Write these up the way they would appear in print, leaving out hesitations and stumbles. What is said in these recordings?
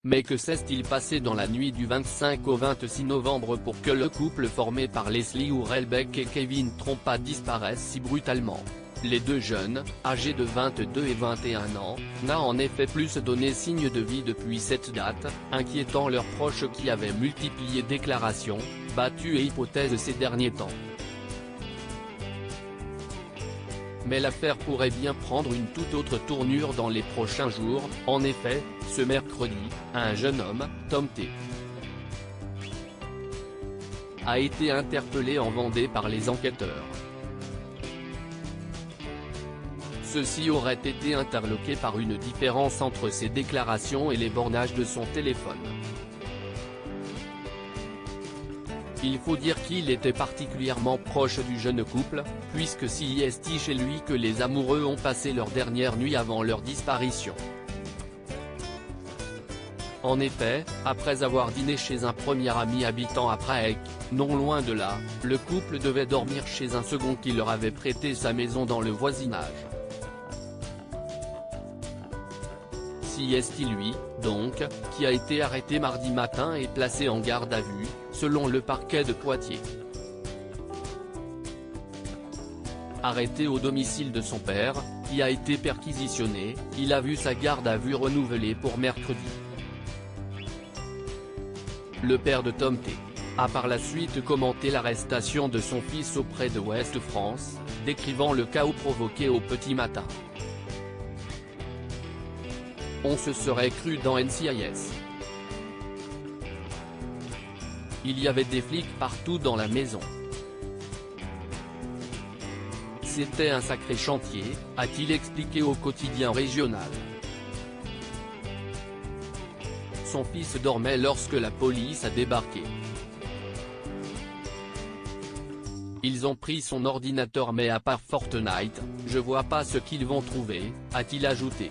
Mais que s'est-il passé dans la nuit du 25 au 26 novembre pour que le couple formé par Leslie Hurlbeck et Kevin Trompa disparaisse si brutalement? Les deux jeunes, âgés de 22 et 21 ans, n'a en effet plus donné signe de vie depuis cette date, inquiétant leurs proches qui avaient multiplié déclarations, battues et hypothèses ces derniers temps. Mais l'affaire pourrait bien prendre une toute autre tournure dans les prochains jours. En effet, ce mercredi, un jeune homme, Tom T., a été interpellé en Vendée par les enquêteurs. Ceux-ci auraient été interloqués par une différence entre ses déclarations et les bornages de son téléphone. Il faut dire qu'il était particulièrement proche du jeune couple, puisque c'est chez lui que les amoureux ont passé leur dernière nuit avant leur disparition. En effet, après avoir dîné chez un premier ami habitant à Prague, non loin de là, le couple devait dormir chez un second qui leur avait prêté sa maison dans le voisinage. C'est lui, donc, qui a été arrêté mardi matin et placé en garde à vue, selon le parquet de Poitiers. Arrêté au domicile de son père, qui a été perquisitionné, il a vu sa garde à vue renouvelée pour mercredi. Le père de Tom T. a par la suite commenté l'arrestation de son fils auprès de Ouest France, décrivant le chaos provoqué au petit matin. On se serait cru dans NCIS. Il y avait des flics partout dans la maison. C'était un sacré chantier, a-t-il expliqué au quotidien régional. Son fils dormait lorsque la police a débarqué. Ils ont pris son ordinateur mais à part Fortnite, je vois pas ce qu'ils vont trouver, a-t-il ajouté.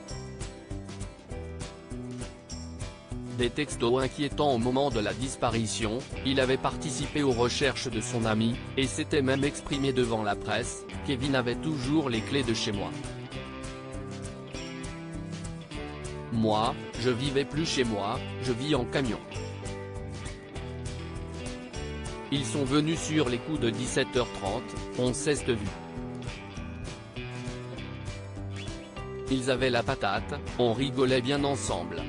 Des textos inquiétants au moment de la disparition, il avait participé aux recherches de son ami, et s'était même exprimé devant la presse. Kevin avait toujours les clés de chez moi. Moi, je vivais plus chez moi, je vis en camion. Ils sont venus sur les coups de 17h30, on s'est vu. Ils avaient la patate, on rigolait bien ensemble.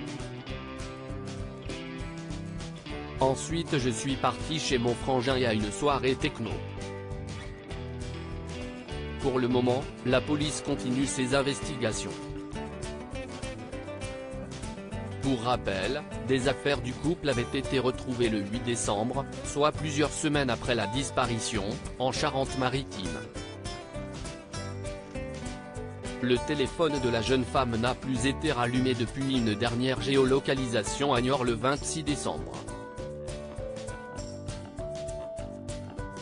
Ensuite je suis parti chez mon frangin et à une soirée techno. Pour le moment, la police continue ses investigations. Pour rappel, des affaires du couple avaient été retrouvées le 8 décembre, soit plusieurs semaines après la disparition, en Charente-Maritime. Le téléphone de la jeune femme n'a plus été rallumé depuis une dernière géolocalisation à Niort le 26 décembre.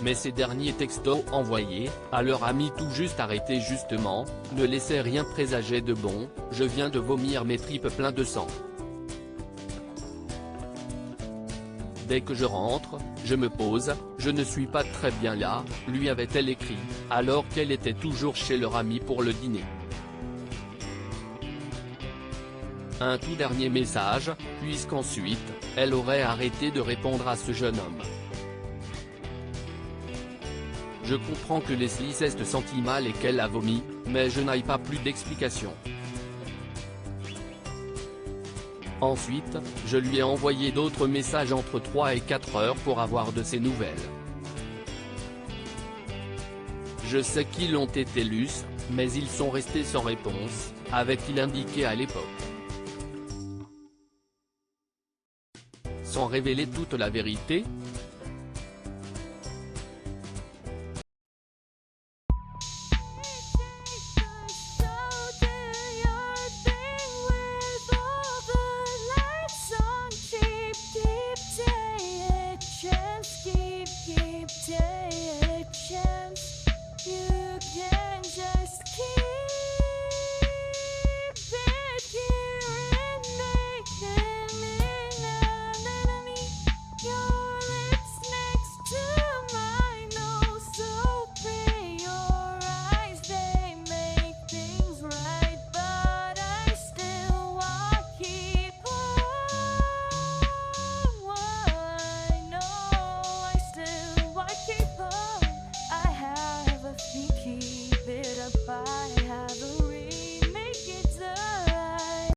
Mais ces derniers textos envoyés, à leur ami tout juste arrêté justement, ne laissaient rien présager de bon. Je viens de vomir mes tripes plein de sang. Dès que je rentre, je me pose, je ne suis pas très bien là, lui avait-elle écrit, alors qu'elle était toujours chez leur ami pour le dîner. Un tout dernier message, puisqu'ensuite, elle aurait arrêté de répondre à ce jeune homme. Je comprends que Leslie s'est sentie mal et qu'elle a vomi, mais je n'ai pas plus d'explications. Ensuite, je lui ai envoyé d'autres messages entre 3 et 4 heures pour avoir de ses nouvelles. Je sais qu'ils ont été lus, mais ils sont restés sans réponse, avait-il indiqué à l'époque. Sans révéler toute la vérité,